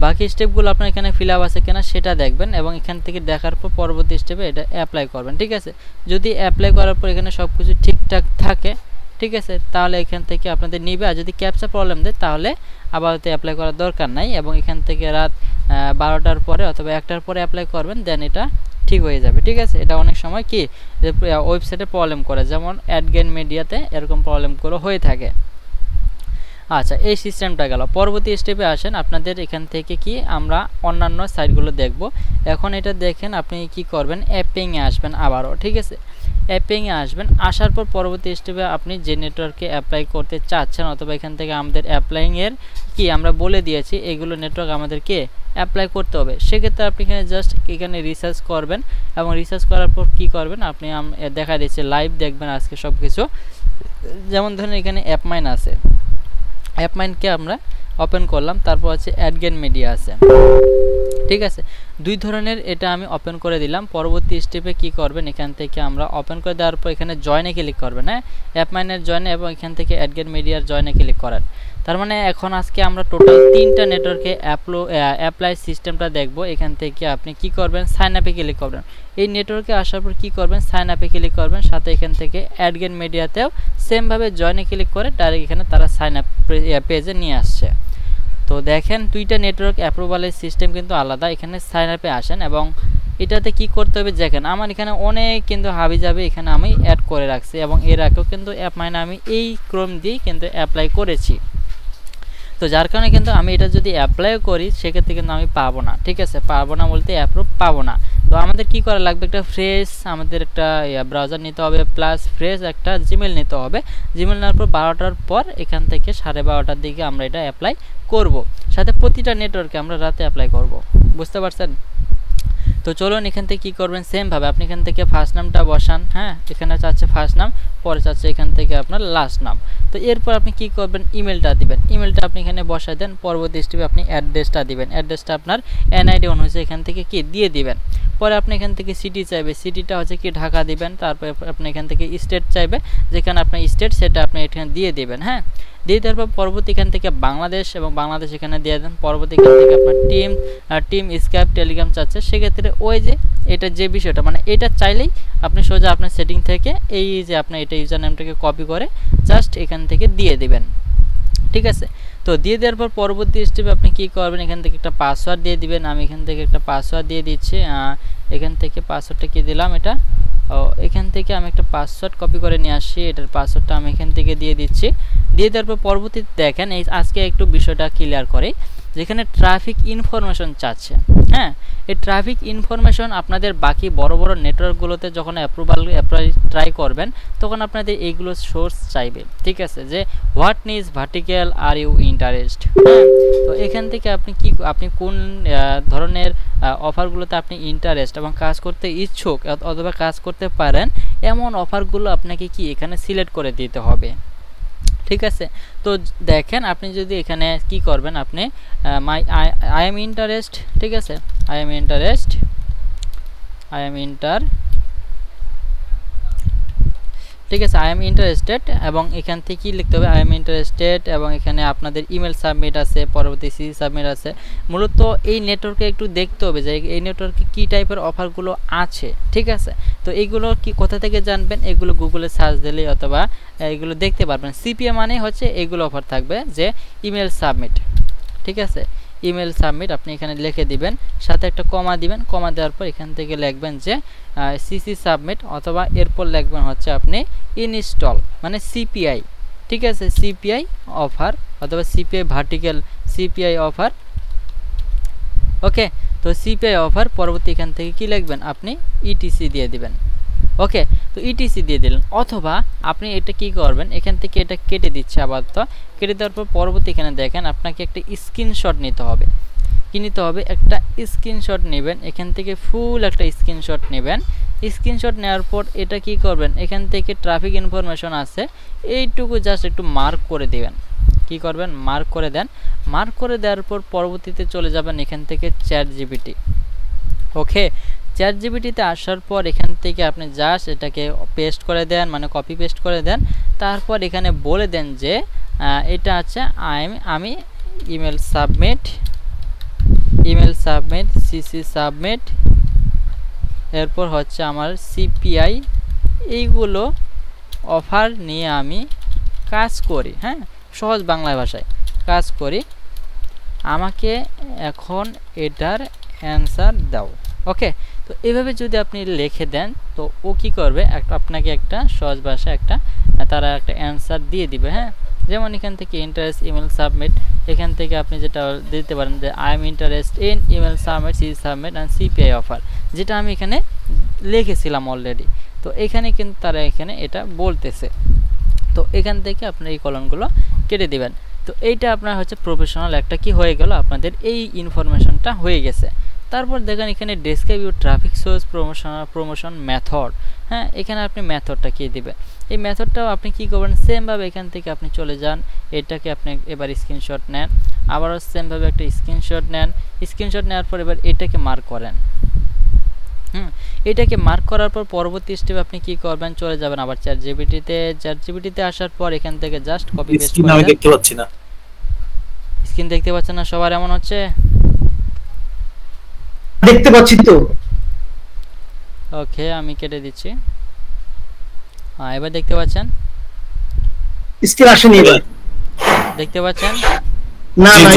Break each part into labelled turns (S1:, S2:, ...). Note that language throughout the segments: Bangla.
S1: বাকি স্টেপগুলো আপনার এখানে ফিল আপ আছে কিনা সেটা দেখবেন এবং এখান থেকে দেখার পর পরবর্তী স্টেপে এটা অ্যাপ্লাই করবেন। ঠিক আছে, যদি অ্যাপ্লাই করার পর এখানে সব কিছু ঠিকঠাক থাকে, ঠিক আছে, তাহলে এখান থেকে আপনাদের নিবে। আর যদি ক্যাপচা প্রবলেম দেয় তাহলে আপাতত অ্যাপ্লাই করার দরকার নাই এবং এখান থেকে রাত 12টার পরে অথবা 1টার পরে অ্যাপ্লাই করবেন, দেন এটা ঠিক হয়ে যাবে। ঠিক আছে, এটা অনেক সময় কি ওয়েবসাইটে প্রবলেম করে, যেমন অ্যাডগেন মিডিয়াতে এরকম প্রবলেমগুলো হয়ে থাকে। আচ্ছা, এই সিস্টেমটা গেল। পরবর্তী স্টেপে আসেন, আপনাদের এখান থেকে কি আমরা অন্যান্য সাইটগুলো দেখব। এখন এটা দেখেন, আপনি কি করবেন, অ্যাপিংয়ে আসবেন আবারও। ঠিক আছে, অ্যাপিংয়ে আসবেন, আসার পর পরবর্তী স্টেপে আপনি যে নেটওয়ার্কে অ্যাপ্লাই করতে চাচ্ছেন অথবা এখান থেকে আমাদের অ্যাপ্লাইংয়ের কি আমরা বলে দিয়েছি এগুলো নেটওয়ার্ক আমাদেরকে অ্যাপ্লাই করতে হবে। সেক্ষেত্রে আপনি এখানে জাস্ট এখানে রিসার্চ করবেন এবং রিসার্চ করার পর কি করবেন, আপনি দেখা দিচ্ছে লাইভ দেখবেন আজকে সব কিছু। যেমন ধরেন এখানে অ্যাপমাইন আছে, অ্যাপমাইনকে আমরা ওপেন করলাম, তারপর হচ্ছে অ্যাডগেন মিডিয়া আছে। ঠিক আছে, দুই ধরনের এটা আমি ওপেন করে দিলাম। পরবর্তী স্টেপে কি করবেন, এখান থেকে আমরা ওপেন করে দেওয়ার পর এখানে জয়েনে ক্লিক করবেন। হ্যাঁ, অ্যাপমাইনের জয়েনে এবং এখান থেকে অ্যাডগেন মিডিয়ার জয়েনে ক্লিক করেন। তার মানে এখন আজকে আমরা টোটাল 3টা নেটওয়ার্কে অ্যাপ্লাই সিস্টেমটা দেখব। এখান থেকে আপনি কি করবেন, সাইন আপে ক্লিক করবেন। এই নেটওয়ার্কে আসার পর কি করবেন, সাইন আপে ক্লিক করবেন, সাথে এখান থেকে অ্যাডগেন মিডিয়াতেও সেমভাবে জয়েনে ক্লিক করে ডাইরেক্ট এখানে তারা সাইন আপ পেজে নিয়ে আসছে। তো দেখেন দুইটা নেটওয়ার্ক অ্যাপ্রুভালের সিস্টেম কিন্তু আলাদা। এখানে সাইন আপে আসেন এবং এটাতে কি করতে হবে, দেখেন আমার এখানে অনেক কিন্তু হাবি যাবে এখানে আমি অ্যাড করে রাখছি এবং এর আগেও কিন্তু অ্যাপমাইন আমি এই ক্রোম দিয়েই কিন্তু অ্যাপ্লাই করেছি। তো যার কারণে কিন্তু আমি এটা যদি অ্যাপ্লাই করি সেক্ষেত্রে কিন্তু আমি পাবো না। ঠিক আছে, পাবো না বলতে অ্যাপ্রুভ পাবো না। তো আমাদের কি করা লাগবে, একটা ফ্রেশ আমাদের একটা ব্রাউজার নিতে হবে, প্লাস ফ্রেশ একটা জিমেল নিতে হবে। জিমেল নেওয়ার পর 12টার পর এখান থেকে 12:30টার দিকে আমরা এটা অ্যাপ্লাই করব। সাথে প্রতিটা নেটওয়ার্কে আমরা রাতে অ্যাপ্লাই করব। বুঝতে পারছেন? তো চলুন এখান থেকে কী করবেন, সেমভাবে আপনি এখান থেকে ফার্স্ট নামটা বসান। হ্যাঁ, এখানে চাচ্ছে ফার্স্ট নাম, পরে চাচ্ছে এখান থেকে আপনার লাস্ট নাম। তো এরপর আপনি কি করবেন, ইমেলটা দিবেন। ইমেলটা আপনি এখানে বসায় দেন। পরবর্তী স্টেপে আপনি অ্যাড্রেসটা দিবেন। অ্যাড্রেসটা আপনার এনআইডি অনুযায়ী এখান থেকে কি দিয়ে দিবেন। পরে আপনি এখান থেকে সিটি চাইবে, সিটিটা হচ্ছে কি ঢাকা দিবেন। তারপরে আপনি এখান থেকে স্টেট চাইবে, যেখানে আপনার স্টেট সেটা আপনি এখানে দিয়ে দিবেন। হ্যাঁ, দিয়ে দেওয়ার পর পরবর্তী এখান থেকে বাংলাদেশ এবং বাংলাদেশ এখানে দিয়ে দেন। পরবর্তী এখান থেকে আপনার টিম স্কাইপ টেলিগ্রাম চাচ্ছে, সেক্ষেত্রে ওই যে এটা যে বিষয়টা মানে এটা চাইলেই আপনি সোজা আপনার সেটিং থেকে এই যে আপনি এটা ইউজার নেমটাকে কপি করে জাস্ট এখান থেকে দিয়ে দিবেন। ঠিক আছে, তো দিয়ে দেওয়ার পর পরবর্তী স্টেপে আপনি কি করবেন, এখান থেকে একটা পাসওয়ার্ড দিয়ে দিবেন। আমি এখান থেকে একটা পাসওয়ার্ড দিয়ে দিচ্ছি। এখান থেকে পাসওয়ার্ডটা কি দিলাম, এটা এখান থেকে আমি একটা পাসওয়ার্ড কপি করে নিয়ে আসছি। এটার পাসওয়ার্ডটা আমি এখান থেকে দিয়ে দিচ্ছি। দিয়ে দেওয়ার পর পরবর্তীতে দেখেন এই আজকে একটু বিষয়টা ক্লিয়ার করে, যেখানে ট্রাফিক ইনফরমেশন চাচ্ছে। হ্যাঁ, এই ট্রাফিক ইনফরমেশন আপনাদের বাকি বড় বড় নেটওয়ার্কগুলোতে যখন অ্যাপ্লাই ট্রাই করবেন তখন আপনাদের এইগুলো সোর্স চাইবে। ঠিক আছে, যে হোয়াট নিজ ভার্টিক্যাল আর ইউ ইন্টারেস্ট। হ্যাঁ, তো এখান থেকে আপনি কোন ধরনের অফারগুলোতে আপনি ইন্টারেস্ট এবং কাজ করতে ইচ্ছুক অথবা কাজ করতে পারেন এমন অফারগুলো আপনাকে কি এখানে সিলেক্ট করে দিতে হবে। ঠিক আছে, তো দেখেন আপনি যদি এখানে কি করবেন, আপনি আই এম ইন্টারেস্ট। ঠিক আছে, আই এম ঠিক আছে, আই এম ইন্টারেস্টেড এবং এখান থেকে কি লিখতে হবে, আই এম ইন্টারেস্টেড এবং এখানে আপনাদের ইমেল সাবমিট আছে, পরবর্তী সিসি সাবমিট আছে। মূলত এই নেটওয়ার্কে একটু দেখতে হবে যে এই নেটওয়ার্কে কী টাইপের অফারগুলো আছে। ঠিক আছে, তো এইগুলো কি কোথা থেকে জানবেন, এগুলো গুগলে সার্চ দিলেই অথবা এগুলো দেখতে পারবেন। সিপিএ মানে হচ্ছে এইগুলো অফার থাকবে যে ইমেল সাবমিট। ঠিক আছে, ইমেল সাবমিট আপনি এখানে লিখে দিবেন, সাথে একটা কমা দিবেন। কমা দেওয়ার পর এখান থেকে লিখবেন যে সিসি সাবমিট অথবা এরপর লিখবেন হচ্ছে আপনি ইনস্টল মানে সিপিআই। ঠিক আছে, সিপিআই অফার অথবা সিপিআই ভার্টিক্যাল সিপিআই অফার। ওকে, তো সিপিআই অফার পরবর্তী এখান থেকে কি লিখবেন, আপনি ইটিসি দিয়ে দিবেন। ওকে, তো ইটিসি দিয়ে দিলেন। অথবা আপনি এটা কি করবেন, এখান থেকে এটা কেটে দিচ্ছে আপাতত। কেটে দেওয়ার পর পরবর্তী এখানে দেখেন আপনাকে একটা স্ক্রিনশট নিতে হবে। কি নিতে হবে, একটা স্ক্রিনশট নেবেন। এখান থেকে ফুল একটা স্ক্রিনশট নেবেন। স্ক্রিনশট নেওয়ার পর এটা কি করবেন, এখান থেকে ট্রাফিক ইনফরমেশন আছে এইটুকু জাস্ট একটু মার্ক করে দেবেন। কি করবেন, মার্ক করে দেন। মার্ক করে দেওয়ার পর পরবর্তীতে চলে যাবেন এখান থেকে চ্যাট জিপিটি। ওকে, চ্যাট জিপিটিতে আসার পর এখান থেকে আপনি জাস্ট এটাকে পেস্ট করে দেন, মানে কপি পেস্ট করে দেন। তারপর এখানে বলে দেন যে এটা আছে আমি email submit email submit, CC submit, এরপর হচ্ছে আমার সিপিআই, এইগুলো অফার নিয়ে আমি কাজ করি। হ্যাঁ, সহজ বাংলা ভাষায় কাজ করি। আমাকে এখন এটার অ্যান্সার দাও। ওকে, তো এভাবে যদি আপনি লিখে দেন তো ও কী করবে, আপনাকে একটা সহজ ভাষায় তারা একটা অ্যান্সার দিয়ে দিবে। হ্যাঁ, যেমন এখান থেকে ইন্টারেস্ট ইমেল সাবমিট, এখান থেকে আপনি যেটা দিতে পারেন যে I am interest in email submit, C submit and CPI offer, যেটা আমি এখানে লিখেছিলাম অলরেডি। তো এখানে কিন্তু তারা এখানে এটা বলতেছে। তো এখান থেকে আপনার এই কলমগুলো কেটে দিবেন। তো এইটা আপনার হচ্ছে প্রফেশনাল একটা কি হয়ে গেল, আপনাদের এই ইনফরমেশনটা হয়ে গেছে। তারপর দেখেন এখানে describe your traffic source promotion method. হ্যাঁ, এখানে আপনি মেথডটা কি দিবেন, এই মেথডটাও আপনি কি করবেন, সেমভাবে এখান থেকে আপনি চলে যান, এটাকে আপনি এবার স্ক্রিনশট নেন, আবারও সেমভাবে একটা স্ক্রিনশট নেন। স্ক্রিনশট নেওয়ার পর এবার এটাকে মার্ক করেন। এটাকে মার্ক করার পর পরবর্তী স্টেপে আপনি কি করবেন, চলে যাবেন আবার চ্যাট জিপিটিতে আসার পর এখান থেকে জাস্ট কপি পেস্ট করে
S2: আমি দেখতে পাচ্ছি না,
S1: স্ক্রিন দেখতে পাচ্ছেন না সবার এমন হচ্ছে?
S3: দেখতে পাচ্ছি তো।
S1: ওকে, আমি কেটে দিচ্ছি। হ্যাঁ, এবার দেখতে পাচ্ছেন?
S3: স্ক্রিন আসেনি এবার,
S1: দেখতে পাচ্ছেন?
S3: না না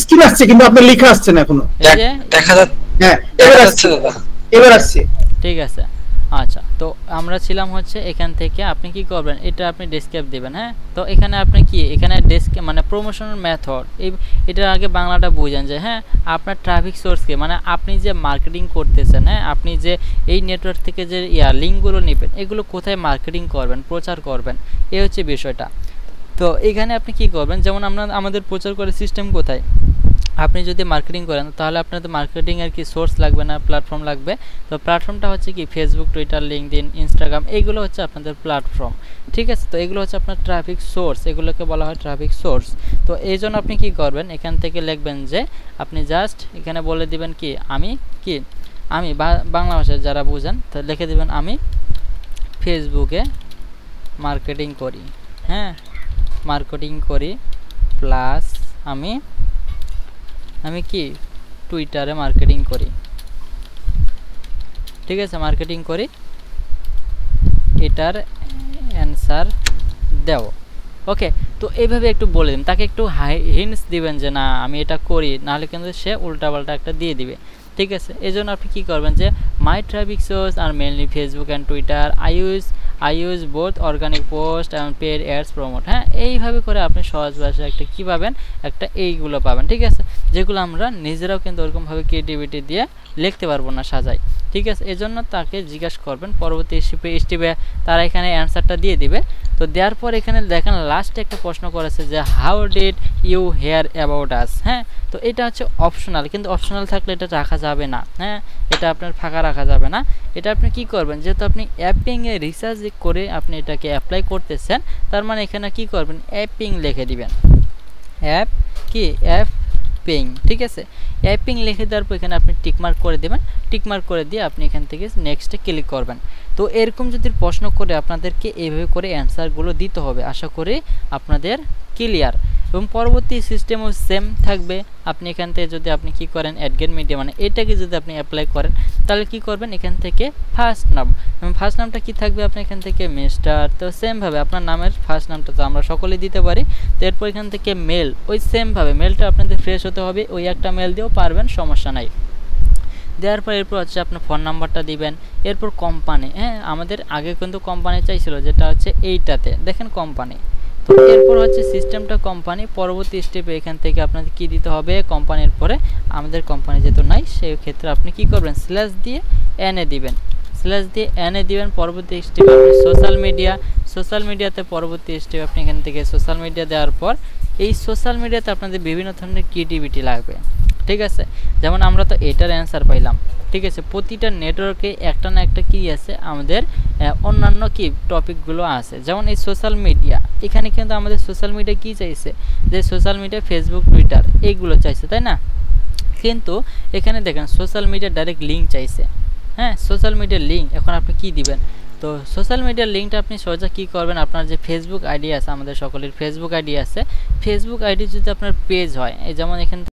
S3: স্ক্রিন আসছে কিন্তু আপনার লেখা আসছে না এখনো।
S1: এই যে
S2: দেখা যাচ্ছে।
S3: হ্যাঁ, এবার আসছে।
S1: ঠিক আছে, আচ্ছা। তো আমরা ছিলাম হচ্ছে এখান থেকে আপনি কি করবেন, এটা আপনি ডেসক্রাইব দিবেন। হ্যাঁ, তো এখানে আপনি কি এখানে মানে প্রমোশনাল মেথড, এটার আগে বাংলাটা বুঝেন যে হ্যাঁ আপনার ট্রাফিক সোর্সকে, মানে আপনি যে মার্কেটিং করতেছেন, হ্যাঁ আপনি যে এই নেটওয়ার্ক থেকে যে লিঙ্কগুলো নেবেন, এগুলো কোথায় মার্কেটিং করবেন, প্রচার করবেন, এই হচ্ছে বিষয়টা। তো এখানে আপনি কি করবেন, যেমন আমাদের প্রচার করার সিস্টেম কোথায়, আপনি যদি মার্কেটিং করেন তাহলে আপনাদের মার্কেটিংয়ের কি সোর্স লাগবে না, প্ল্যাটফর্ম লাগবে। তো প্ল্যাটফর্মটা হচ্ছে কি ফেসবুক, টুইটার, লিঙ্কডইন, ইনস্টাগ্রাম, এইগুলো হচ্ছে আপনাদের প্ল্যাটফর্ম। ঠিক আছে, তো এগুলো হচ্ছে আপনার ট্রাফিক সোর্স, এগুলোকে বলা হয় ট্রাফিক সোর্স। তো এই জন্য আপনি কি করবেন, এখান থেকে লিখবেন যে আপনি জাস্ট এখানে বলে দিবেন কি আমি বাংলা ভাষায় যারা বুঝেন তো লিখে দিবেন আমি ফেসবুকে মার্কেটিং করি। হ্যাঁ, মার্কেটিং করি প্লাস আমি কি টুইটারে মার্কেটিং করি। ঠিক আছে, মার্কেটিং করি, এটার অ্যান্সার দেও। ওকে, তো এইভাবে একটু বলে দিন, তাকে একটু হিন্টস দিবেন যে না আমি এটা করি, নাহলে কিন্তু সে উল্টাপাল্টা একটা দিয়ে দিবে। ঠিক আছে, এই জন্য আপনি কী করবেন যে my traffic source are mainly Facebook and Twitter, I use both organic post and paid ads promote. হ্যাঁ, এইভাবে করে আপনি সহজ ভাষায় একটা কী পাবেন, একটা এইগুলো পাবেন। ঠিক আছে, যেগুলো আমরা নিজেরাও কিন্তু ওরকমভাবে ক্রিয়েটিভিটি দিয়ে লিখতে পারবো না, সাজাই। ঠিক আছে, এজন্য তাকে জিজ্ঞাসা করবেন, পরবর্তী স্টেপে তারা এখানে অ্যান্সারটা দিয়ে দিবে। তো দেওয়ার পর এখানে দেখেন লাস্টে একটা প্রশ্ন করেছে যে how did you hear about us. হ্যাঁ, তো এটা হচ্ছে অপশনাল, কিন্তু অপশনাল থাকলে এটা রাখা যাবে না। হ্যাঁ, এটা আপনার ফাঁকা রাখা যাবে না। এটা আপনি কি করবেন, যেহেতু আপনি অ্যাপিংয়ে রিসার্চ করে আপনি এটাকে অ্যাপ্লাই করতেছেন, তার মানে এখানে কি করবেন, অ্যাপিং লিখে দিবেন। অ্যাপিং। ঠিক আছে, অ্যাপিং লিখে দেওয়ার পর এখানে আপনি টিকমার্ক করে দেবেন। টিকমার্ক করে দিয়ে আপনি এখান থেকে নেক্সটে ক্লিক করবেন। তো এরকম যদি প্রশ্ন করে আপনাদেরকে এইভাবে করে অ্যান্সারগুলো দিতে হবে। আশা করি আপনাদের ক্লিয়ার। এবং পরবর্তী সিস্টেমও সেম থাকবে। আপনি এখান থেকে যদি আপনি কি করেন অ্যাডগেট মিডিয়া, মানে এটাকে যদি আপনি অ্যাপ্লাই করেন তাহলে কি করবেন, এখান থেকে ফার্স্ট নাম, এবং ফার্স্ট নামটা কি থাকবে আপনার এখান থেকে মিস্টার। তো সেমভাবে আপনার নামের ফার্স্ট নামটা তো আমরা সকলেই দিতে পারি। তো এরপর এখান থেকে মেল, ওই সেমভাবে মেলটা আপনাদের ফ্রেশ হতে হবে, ওই একটা মেল দিয়েও পারবেন, সমস্যা নাই। দেওয়ার পর এরপর হচ্ছে আপনার ফোন নাম্বারটা দিবেন। এরপর কোম্পানি, হ্যাঁ আমাদের আগে কিন্তু কোম্পানি চাইছিল, যেটা হচ্ছে এইটাতে দেখেন কোম্পানি। তো এরপর হচ্ছে সিস্টেমটা কোম্পানি। পরবর্তী স্টেপে এখান থেকে আপনাদের কি দিতে হবে, কোম্পানির পরে আমাদের কোম্পানি যেহেতু নাই সেই ক্ষেত্রে আপনি কি করবেন, স্ল্যাশ দিয়ে এনে দিবেন, স্ল্যাশ দিয়ে এনে দিবেন। পরবর্তী স্টেপে আপনি সোশ্যাল মিডিয়াতে পরবর্তী স্টেপে আপনি এখান থেকে সোশ্যাল মিডিয়া দেওয়ার পর এই সোশ্যাল মিডিয়াতে আপনাদের বিভিন্ন ধরনের ক্রিয়েটিভিটি লাগবে। ঠিক আছে, যেমন আমরা তো এটার অ্যান্সার পাইলাম। ঠিক আছে, প্রতিটা নেটওয়ার্কে একটা না একটা কি আছে, আমাদের অন্যান্য কি টপিকগুলো আছে। যেমন এই সোশ্যাল মিডিয়া, এখানে কিন্তু আমাদের সোশ্যাল মিডিয়া কি চাইছে, যে সোশ্যাল মিডিয়া ফেসবুক, টুইটার এইগুলো চাইছে, তাই না? কিন্তু এখানে দেখেন সোশ্যাল মিডিয়া ডাইরেক্ট লিঙ্ক চাইছে। হ্যাঁ, সোশ্যাল মিডিয়ার লিঙ্ক এখন আপনি কি দিবেন, তো সোশ্যাল মিডিয়ার লিঙ্কটা আপনি সোজা কী করবেন, আপনার যে ফেসবুক আইডি আছে, আমাদের সকলের ফেসবুক আইডি আছে, ফেসবুক আইডি যদি আপনার পেজ হয়, এই যেমন এখান